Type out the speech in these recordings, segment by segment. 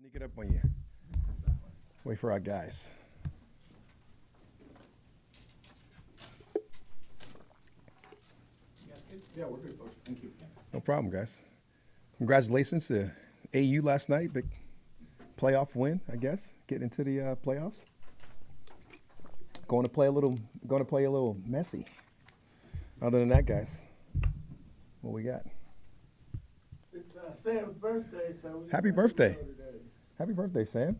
Sneak it up on you. Wait for our guys. Yeah, we're good, folks. Thank you. No problem, guys. Congratulations to AU last night. Big playoff win, I guess. Getting into the playoffs. Going to play a little messy. Other than that, guys, what we got? It's Sam's birthday, so Happy birthday. Happy birthday, Sam.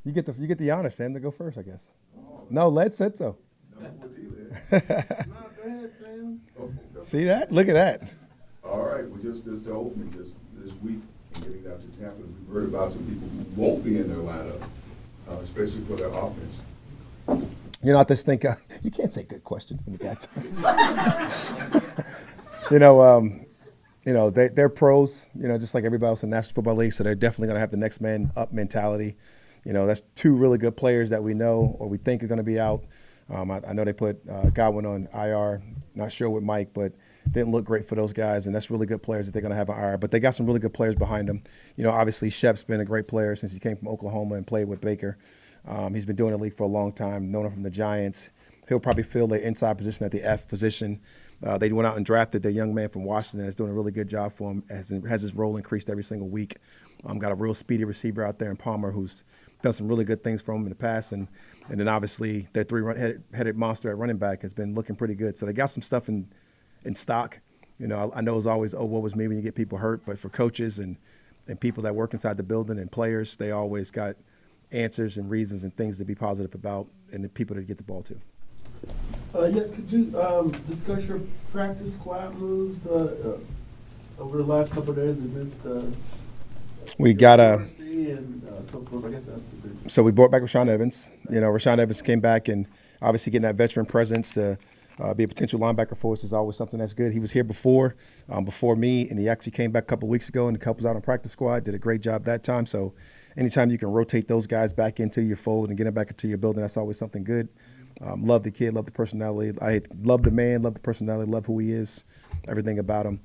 You get the honor, Sam, to go first, I guess. No, Led said so. No, go ahead, Sam. See that? Look at that. All right, well, just the opening, just this week, and getting down to Tampa, we've heard about some people who won't be in their lineup, especially for their offense. You know, I just think you can't say good question when you got they're pros. You know, just like everybody else in the National Football League, so they're definitely going to have the next man up mentality. You know, that's two really good players that we know or we think are going to be out. I know they put Godwin on IR. Not sure with Mike, but didn't look great for those guys, and that's really good players that they're going to have on IR. But they got some really good players behind them. You know, obviously Shep's been a great player since he came from Oklahoma and played with Baker. He's been doing the league for a long time, known him from the Giants. He'll probably fill the inside position at the F position. They went out and drafted their young man from Washington that's doing a really good job for him, has his role increased every single week. Got a real speedy receiver out there in Palmer who's done some really good things for him in the past. And then obviously their three-headed monster at running back has been looking pretty good. So they got some stuff in stock. You know, I know it's always, what was me when you get people hurt, but for coaches and people that work inside the building and players, they always got answers and reasons and things to be positive about and the people to get the ball to. Yes, could you discuss your practice squad moves over the last couple of days? We missed we got and so forth. I guess that's the big. So we brought back Rashaan Evans. You know, Rashaan Evans came back and obviously getting that veteran presence to be a potential linebacker for us is always something that's good. He was here before me, and he actually came back a couple of weeks ago and helped us out on practice squad. Did a great job that time. So anytime you can rotate those guys back into your fold and get them back into your building, that's always something good. Love the kid, love the personality. I love the man, love the personality, love who he is, everything about him.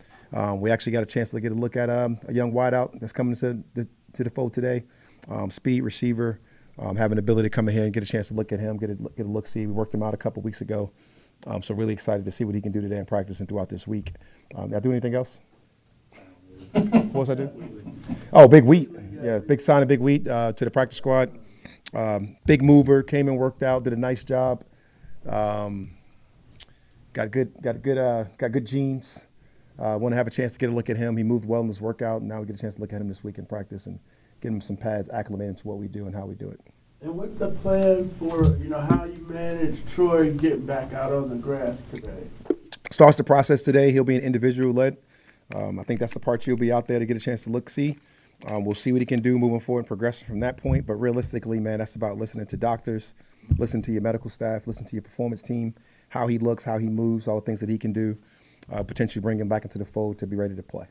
We actually got a chance to get a look at a young wideout that's coming to the fold today. Speed receiver, having the ability to come in here and get a chance to look at him, get a look-see. We worked him out a couple weeks ago. So really excited to see what he can do today in practice and throughout this week. Did I do anything else? What was I do? Oh, Big Wheat. Yeah, big sign of Big Wheat to the practice squad. Big mover, came and worked out, did a nice job. Got good genes. Want to have a chance to get a look at him. He moved well in this workout, and now we get a chance to look at him this week in practice and get him some pads, acclimate him to what we do and how we do it. And what's the plan for, how you manage Troy getting back out on the grass today? Starts the process today. He'll be an individual led. I think that's the part you'll be out there to get a chance to see. We'll see what he can do moving forward and progressing from that point. But realistically, man, that's about listening to doctors, listen to your medical staff, listen to your performance team, how he looks, how he moves, all the things that he can do, potentially bring him back into the fold to be ready to play.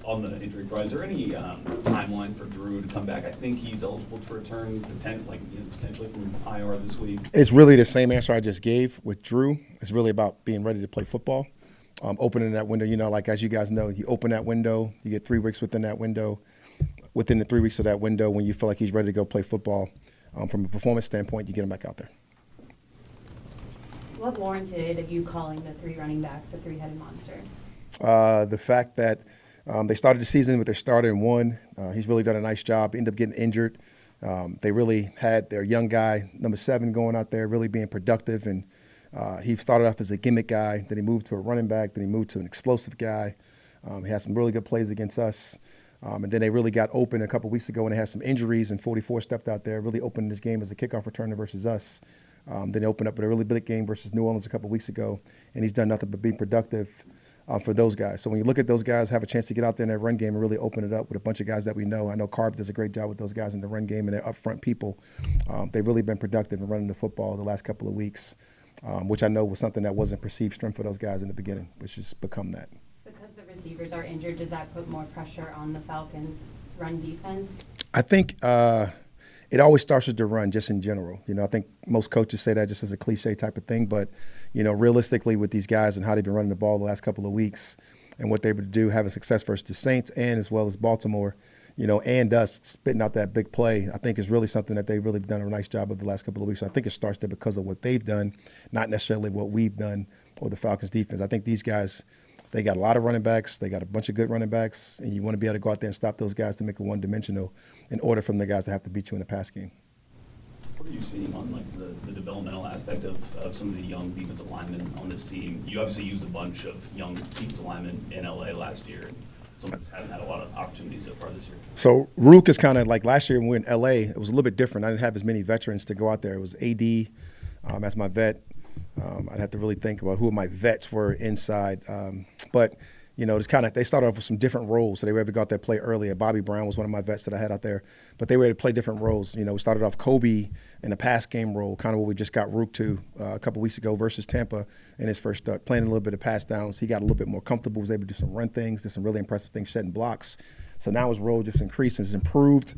On the injury front, is there any timeline for Drew to come back? I think he's eligible to return potentially from IR this week. It's really the same answer I just gave with Drew. It's really about being ready to play football. Opening that window, like as you guys know, you open that window, you get 3 weeks within that window. Within the 3 weeks of that window, when you feel like he's ready to go play football, from a performance standpoint, you get him back out there. What warranted you calling the 3 running backs a three-headed monster? The fact that they started the season with their starter in one. He's really done a nice job. Ended up getting injured. They really had their young guy, number 7, going out there, really being productive. And he started off as a gimmick guy. Then he moved to a running back. Then he moved to an explosive guy. He had some really good plays against us. And then they really got open a couple weeks ago when they had some injuries, and 44 stepped out there, really opened this game as a kickoff returner versus us. Then they opened up with a really big game versus New Orleans a couple weeks ago, and he's done nothing but be productive for those guys. So when you look at those guys, have a chance to get out there in that run game and really open it up with a bunch of guys that we know. I know Carb does a great job with those guys in the run game and their upfront people. They've really been productive in running the football the last couple of weeks, which I know was something that wasn't perceived strength for those guys in the beginning, which has become that. Because the receivers are injured, does that put more pressure on the Falcons' run defense? I think it always starts with the run, just in general. I think most coaches say that just as a cliche type of thing, but realistically with these guys and how they've been running the ball the last couple of weeks and what they're able to do, having success versus the Saints and as well as Baltimore, and us spitting out that big play, I think is really something that they've really done a nice job of the last couple of weeks. So I think it starts there because of what they've done, not necessarily what we've done or the Falcons defense. I think these guys, they got a lot of running backs. They got a bunch of good running backs, and you want to be able to go out there and stop those guys to make it one-dimensional in order for the guys to have to beat you in the pass game. What are you seeing on like the developmental aspect of some of the young defensive linemen on this team? You obviously used a bunch of young defensive linemen in LA last year. Some of them haven't had a lot of opportunities so far this year. So Rook is kind of like last year when we were in LA, it was a little bit different. I didn't have as many veterans to go out there. It was AD as my vet. I'd have to really think about who my vets were inside. But it's kind of, they started off with some different roles. So they were able to go out there and play earlier. Bobby Brown was one of my vets that I had out there. But they were able to play different roles. We started off Kobe in a pass game role, kind of what we just got Rook to a couple weeks ago versus Tampa in his first start, playing a little bit of pass downs. He got a little bit more comfortable, was able to do some run things, did some really impressive things, shedding blocks. So now his role just increased and has improved.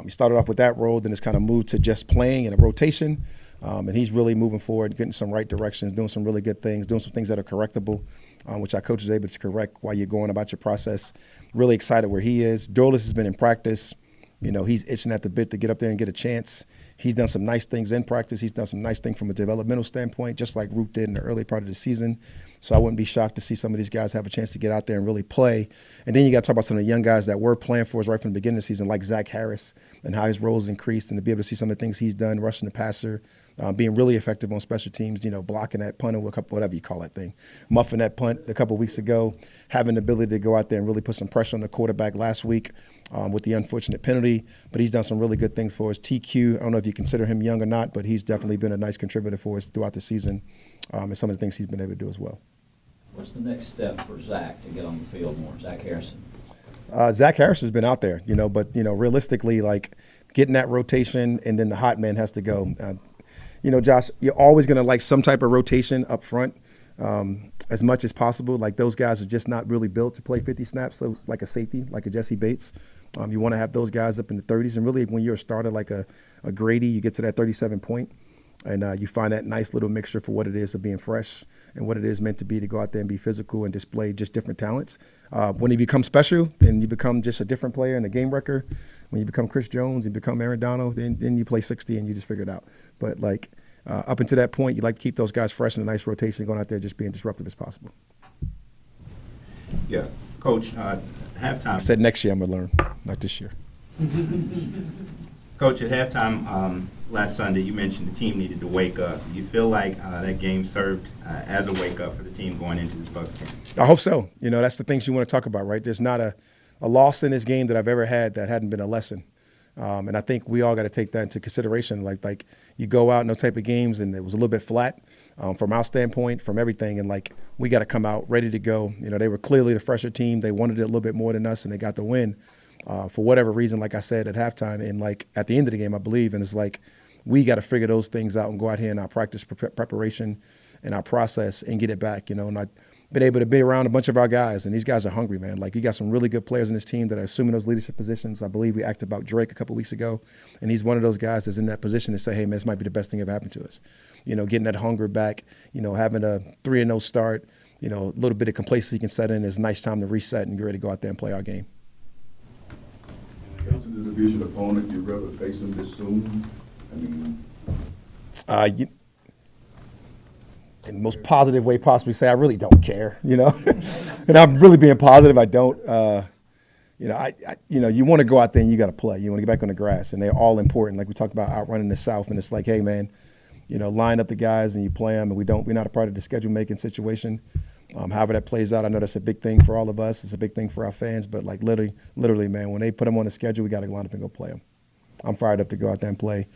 He started off with that role, then it's kind of moved to just playing in a rotation. And he's really moving forward, getting some right directions, doing some really good things, doing some things that are correctable, which our coach is able to correct while you're going about your process. Really excited where he is. Dorlus has been in practice. He's itching at the bit to get up there and get a chance. He's done some nice things in practice. He's done some nice things from a developmental standpoint, just like Root did in the early part of the season. So I wouldn't be shocked to see some of these guys have a chance to get out there and really play. And then you got to talk about some of the young guys that were playing for us right from the beginning of the season, like Zach Harris, and how his roles increased, and to be able to see some of the things he's done, rushing the passer, being really effective on special teams, blocking that punt or whatever you call that thing, muffing that punt a couple of weeks ago, having the ability to go out there and really put some pressure on the quarterback last week with the unfortunate penalty. But he's done some really good things for us. TQ, I don't know if you consider him young or not, but he's definitely been a nice contributor for us throughout the season, and some of the things he's been able to do as well. What's the next step for Zach to get on the field more? Zach Harrison. Zach Harris has been out there, but realistically, like getting that rotation, and then the hot man has to go. Josh, you're always going to like some type of rotation up front as much as possible. Like those guys are just not really built to play 50 snaps, so it's like a safety, like a Jesse Bates. You want to have those guys up in the 30s. And really, when you're a starter like a Grady, you get to that 37 point, and you find that nice little mixture for what it is of being fresh and what it is meant to be to go out there and be physical and display just different talents. When you become special, then you become just a different player and a game wrecker. When you become Chris Jones, you become Aaron Donald, then you play 60 and you just figure it out. But up until that point, you like to keep those guys fresh in a nice rotation, going out there just being disruptive as possible. Yeah, Coach, halftime. I said next year I'm going to learn, not this year. Coach, at halftime last Sunday, you mentioned the team needed to wake up. Do you feel like that game served as a wake-up for the team going into this Bucs game? I hope so. That's the things you want to talk about, right? There's not a loss in this game that I've ever had that hadn't been a lesson. And I think we all got to take that into consideration. Like you go out in those type of games, and it was a little bit flat from our standpoint, from everything. And we got to come out ready to go. They were clearly the fresher team. They wanted it a little bit more than us, and they got the win for whatever reason. Like I said at halftime, and at the end of the game, I believe. And it's we got to figure those things out and go out here in our practice preparation and our process and get it back. And I've been able to be around a bunch of our guys, and these guys are hungry, man. You got some really good players in this team that are assuming those leadership positions. I believe we asked about Drake a couple weeks ago, and he's one of those guys that's in that position to say, hey, man, this might be the best thing ever happened to us. Getting that hunger back, having a 3-0 start, a little bit of complacency can set in. It's a nice time to reset and get ready to go out there and play our game. Facing the division opponent, you'd rather face them this soon? In the most positive way possibly say, I really don't care, and I'm really being positive. I don't, you want to go out there and you got to play. You want to get back on the grass, and they're all important. Like we talked about outrunning the South, and it's like, hey, man, line up the guys and you play them, and we're not a part of the schedule making situation. However that plays out, I know that's a big thing for all of us. It's a big thing for our fans, but literally, man, when they put them on the schedule, we got to line up and go play them. I'm fired up to go out there and play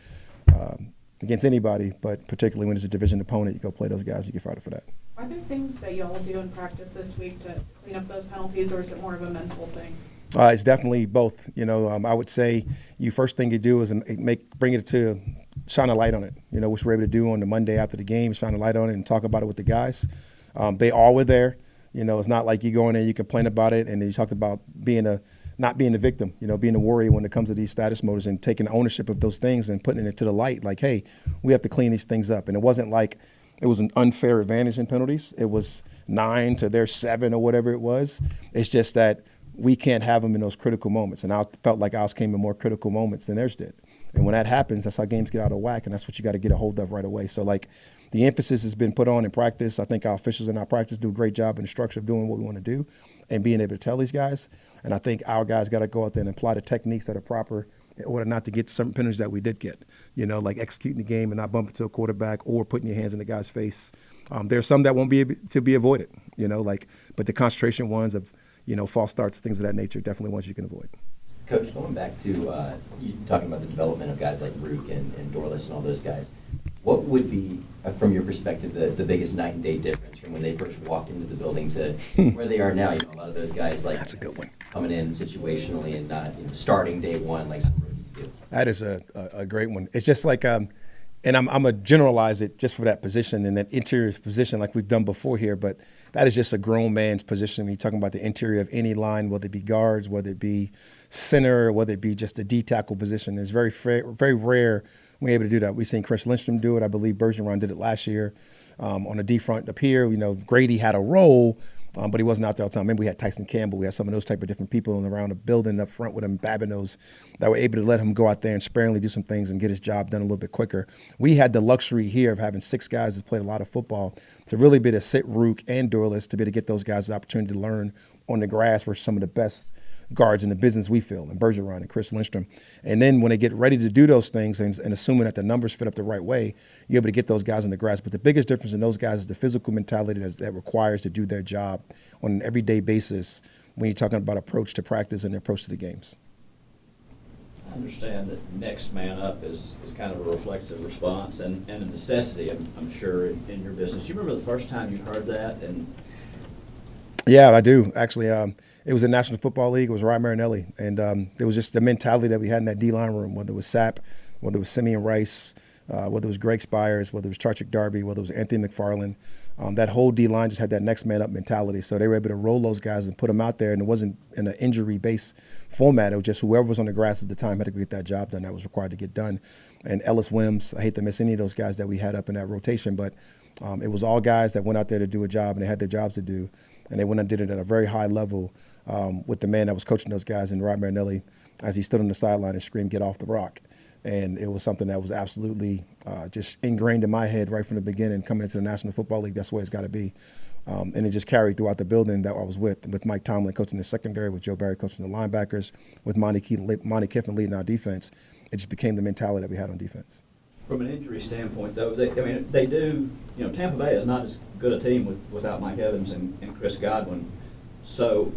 against anybody, but particularly when it's a division opponent, you go play those guys, you get fired up for that. Are there things that y'all do in practice this week to clean up those penalties, or is it more of a mental thing? It's definitely both. I would say first thing you do is bring it to shine a light on it, which we're able to do on the Monday after the game, shine a light on it and talk about it with the guys. They all were there. It's not like you go in there, you complain about it, and then you talked about not being the victim, being the warrior when it comes to these status motors and taking ownership of those things and putting it to the light. Like, hey, we have to clean these things up. And it wasn't like it was an unfair advantage in penalties. It was 9 to their 7 or whatever it was. It's just that we can't have them in those critical moments. And I felt like ours came in more critical moments than theirs did. And when that happens, that's how games get out of whack, and that's what you got to get a hold of right away. So, like, the emphasis has been put on in practice. I think our officials in our practice do a great job in the structure of doing what we want to do and being able to tell these guys. And I think our guys got to go out there and apply the techniques that are proper in order not to get some penalties that we did get, you know, like executing the game and not bumping to a quarterback or putting your hands in the guy's face. There's some that won't be able to be avoided, you know, like, but the concentration ones of, you know, false starts, things of that nature, definitely ones you can avoid. Coach, going back to you talking about the development of guys like Rook and Dorless and all those guys, what would be, from your perspective, the biggest night and day difference from when they first walked into the building to where they are now? You know, a lot of those guys, like, that's a good one, coming in situationally and not, you know, starting day one like some rookies do. That is a great one. It's just like, and I'm going to generalize it just for that position and that interior position like we've done before here, but that is just a grown man's position. When you're talking about the interior of any line, whether it be guards, whether it be center, whether it be just a D-tackle position. It's very rare we're able to do that. We've seen Chris Lindstrom do it. I believe Bergeron did it last year on the D front up here. You know, Grady had a role, but he wasn't out there all the time. Maybe we had Tyson Campbell. We had some of those type of different people around the building up front with him, Babineaux, that were able to let him go out there and sparingly do some things and get his job done a little bit quicker. We had the luxury here of having 6 guys that played a lot of football to really be able to sit Rook and Dorless to be able to get those guys the opportunity to learn on the grass versus some of the best guards in the business we feel, and Bergeron and Chris Lindstrom. And then when they get ready to do those things and assuming that the numbers fit up the right way, you're able to get those guys on the grass. But the biggest difference in those guys is the physical mentality that requires to do their job on an everyday basis when you're talking about approach to practice and approach to the games. I understand that next man up is kind of a reflexive response and a necessity, I'm sure, in your business. You remember the first time you heard that? And yeah, I do. Actually, it was the National Football League. It was Ryan Marinelli. And it was just the mentality that we had in that D-line room, whether it was Sapp, whether it was Simeon Rice, whether it was Greg Spires, whether it was Charchick Darby, whether it was Anthony McFarland. That whole D-line just had that next man up mentality. So they were able to roll those guys and put them out there. And it wasn't in an injury-based format. It was just whoever was on the grass at the time had to get that job done that was required to get done. And Ellis Wims, I hate to miss any of those guys that we had up in that rotation, but it was all guys that went out there to do a job, and they had their jobs to do. And they went and did it at a very high level with the man that was coaching those guys, and Rod Marinelli, as he stood on the sideline and screamed, "Get off the rock." And it was something that was absolutely just ingrained in my head right from the beginning. Coming into the National Football League, that's where it's got to be. And it just carried throughout the building that I was with Mike Tomlin coaching the secondary, with Joe Barry coaching the linebackers, with Monty Kiffin leading our defense. It just became the mentality that we had on defense. from an injury standpoint, though, they do. You know, Tampa Bay is not as good a team without Mike Evans and Chris Godwin. So,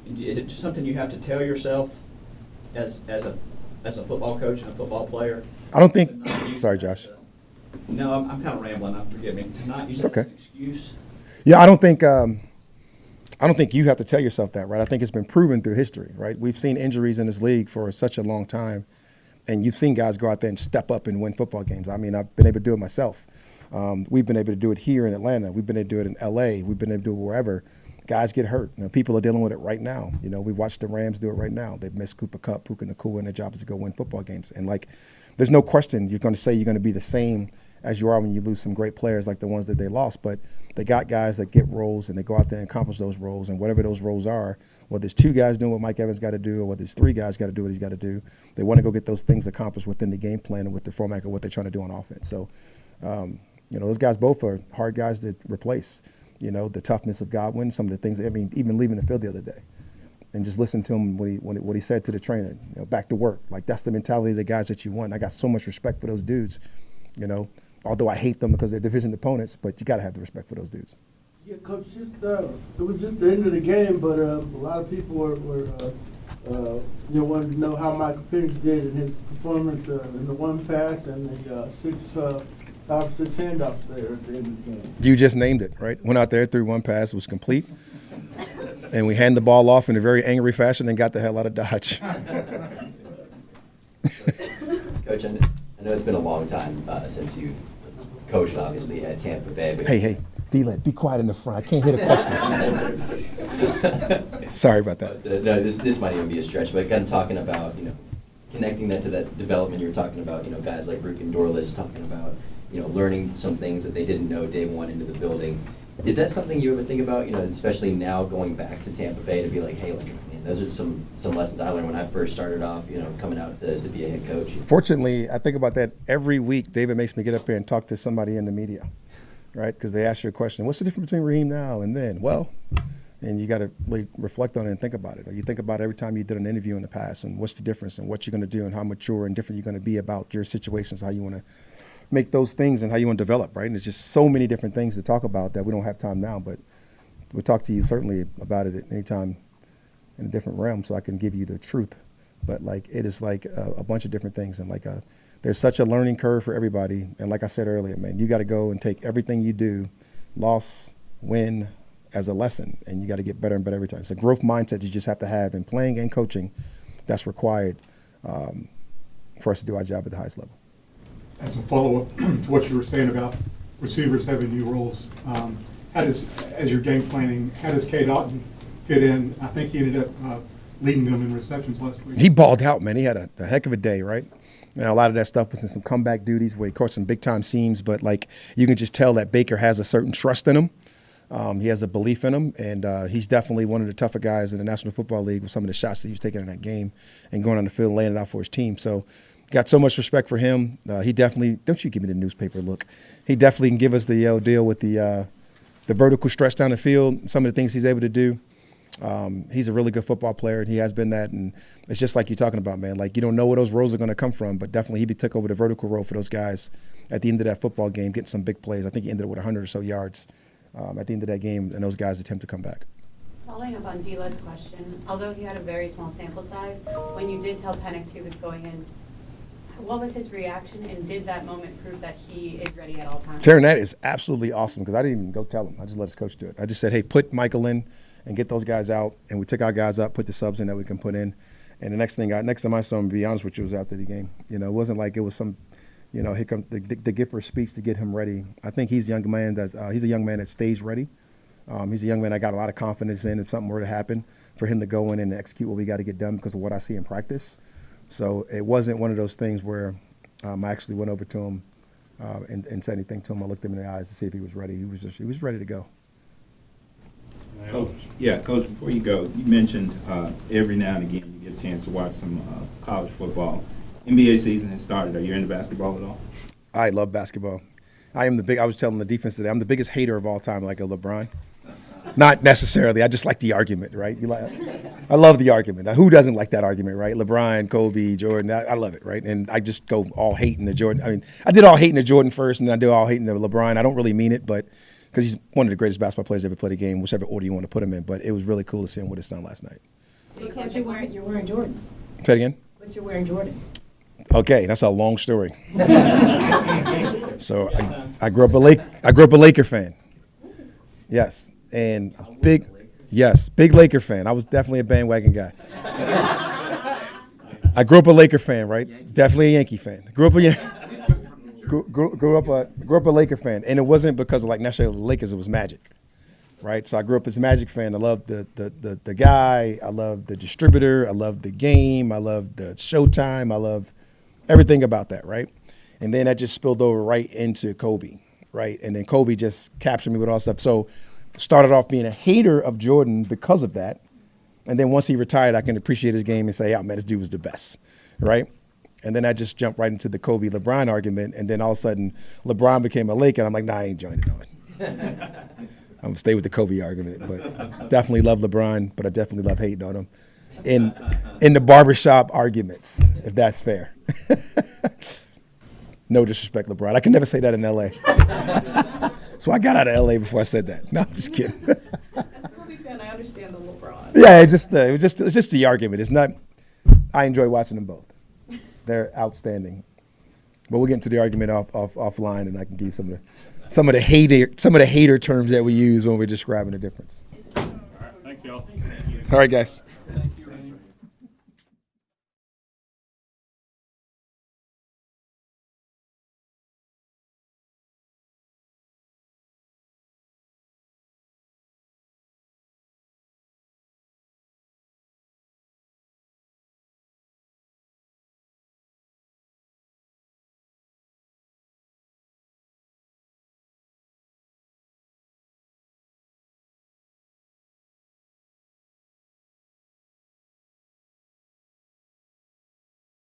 is it just something you have to tell yourself as a football coach and a football player? I don't think. Sorry, Josh. No, I'm kind of rambling. Forgive me. To not use It's okay. that as an excuse. Yeah, I don't think you have to tell yourself that, right? I think it's been proven through history, right? We've seen injuries in this league for such a long time, and you've seen guys go out there and step up and win football games. I mean, I've been able to do it myself. We've been able to do it here in Atlanta. We've been able to do it in L.A. We've been able to do it wherever. Guys get hurt. You know, people are dealing with it right now. You know, we watched the Rams do it right now. They've missed Cooper Kupp, Puka Nacua, and their job is to go win football games. And, like, there's no question you're going to say you're going to be the same as you are when you lose some great players like the ones that they lost. But they got guys that get roles, and they go out there and accomplish those roles. And whatever those roles are, whether it's 2 guys doing what Mike Evans got to do or whether it's 3 guys got to do what he's got to do, they want to go get those things accomplished within the game plan and with the format of what they're trying to do on offense. So, you know, those guys both are hard guys to replace. You know, the toughness of Godwin, some of the things, I mean, even leaving the field the other day. And just listen to him what he said to the trainer, you know, back to work. Like, that's the mentality of the guys that you want. I got so much respect for those dudes, you know, although I hate them because they're division opponents, but you got to have the respect for those dudes. Yeah, Coach, it was just the end of the game, but a lot of people were wanted to know how Michael Penix did in his performance in the one pass and the 5 or 6 handoffs there at the end of the game. You just named it, right? Went out there, threw one pass, was complete. And we handed the ball off in a very angry fashion and got the hell out of Dodge. Coach, I know it's been a long time since you've coached, obviously, at Tampa Bay. But Hey, D-Led, be quiet in the front. I can't hear the question. Sorry about that. No, this might even be a stretch, but kind of talking about, you know, connecting that to that development you were talking about, you know, guys like Rook and Dorless talking about, you know, learning some things that they didn't know day one into the building. Is that something you ever think about, you know, especially now going back to Tampa Bay to be like, hey, like, those are some lessons I learned when I first started off, coming out to be a head coach. Fortunately, I think about that every week. David makes me get up here and talk to somebody in the media, right? Because they ask you a question, what's the difference between Raheem now and then? Well, and you got to really reflect on it and think about it. Or you think about it every time you did an interview in the past and what's the difference and what you're going to do and how mature and different you're going to be about your situations, how you want to make those things and how you want to develop, right? And there's just so many different things to talk about that we don't have time now, but we'll talk to you certainly about it at any time in a different realm so I can give you the truth. But like it is like a bunch of different things, and like there's such a learning curve for everybody. And like I said earlier, man, you got to go and take everything you do, loss, win, as a lesson, and you got to get better and better every time. It's a growth mindset you just have to have in playing and coaching that's required for us to do our job at the highest level. As a follow-up to what you were saying about receivers having new roles, as your game planning, how does K. Dotton fit in? I think he ended up leading them in receptions last week. He balled out, man. He had a heck of a day, right? Now, a lot of that stuff was in some comeback duties where he caught some big-time seams, but like you can just tell that Baker has a certain trust in him. He has a belief in him, and he's definitely one of the tougher guys in the National Football League with some of the shots that he was taking in that game and going on the field and laying it out for his team. So got so much respect for him. He definitely – don't you give me the newspaper look. He definitely can give us the deal with the vertical stretch down the field, some of the things he's able to do. He's a really good football player, and he has been that. And it's just like you're talking about, man. Like you don't know where those roles are going to come from, but definitely he took over the vertical role for those guys at the end of that football game, getting some big plays. I think he ended up with 100 or so yards at the end of that game, and those guys attempt to come back. Following up on D-Led's question, although he had a very small sample size, when you did tell Penix he was going in, what was his reaction, and did that moment prove that he is ready at all times? Taryn, that is absolutely awesome because I didn't even go tell him. I just let his coach do it. I just said, hey, put Michael in and get those guys out, and we took our guys up, put the subs in that we can put in. And the next time I saw him, to be honest with you, was after the game. It wasn't like it was some, here comes the Gipper speech to get him ready. I think he's a young man that's stage ready. He's a young man I got a lot of confidence in if something were to happen for him to go in and execute what we got to get done because of what I see in practice. So it wasn't one of those things where I actually went over to him and said anything to him. I looked him in the eyes to see if he was ready. He was ready to go. Coach, before you go, you mentioned every now and again you get a chance to watch some college football. NBA season has started. Are you into basketball at all? I love basketball. I was telling the defense today, I'm the biggest hater of all time, like a LeBron. Not necessarily. I just like the argument, right? I love the argument. Now, who doesn't like that argument, right? LeBron, Kobe, Jordan. I love it, right? And I just go all hating the Jordan. I mean, I did all hating the Jordan first, and then I do all hating the LeBron. I don't really mean it, but because he's one of the greatest basketball players ever played a game, whichever order you want to put him in. But it was really cool to see him with his son last night. Coach, you're wearing Jordans. Say it again? But you're wearing Jordans. Okay, that's a long story. So I grew up a Laker fan. Yes, and big Laker fan. I was definitely a bandwagon guy. I grew up a Laker fan, right? Definitely a Yankee fan. Grew up a Laker fan, and it wasn't because of like necessarily the Lakers. It was Magic, right? So I grew up as a Magic fan. I loved the guy. I loved the distributor. I loved the game. I loved the Showtime. I loved everything about that, right? And then that just spilled over right into Kobe, right? And then Kobe just captured me with all stuff. So started off being a hater of Jordan because of that. And then once he retired, I can appreciate his game and say, yeah, man, this dude was the best, right? And then I just jumped right into the Kobe-LeBron argument. And then all of a sudden, LeBron became a Laker. And I'm like, nah, I ain't joining it. I'm going to stay with the Kobe argument. But definitely love LeBron, but I definitely love hating on him. In the barbershop arguments, if that's fair. No disrespect, LeBron. I can never say that in L.A. So I got out of L.A. before I said that. No, I'm just kidding. Kobe fan, I understand the LeBron. Yeah, it's just the argument. It's not. I enjoy watching them both. They're outstanding. But we'll get into the argument offline, and I can give you some of the hater terms that we use when we're describing the difference. All right, thanks, y'all. All right, guys.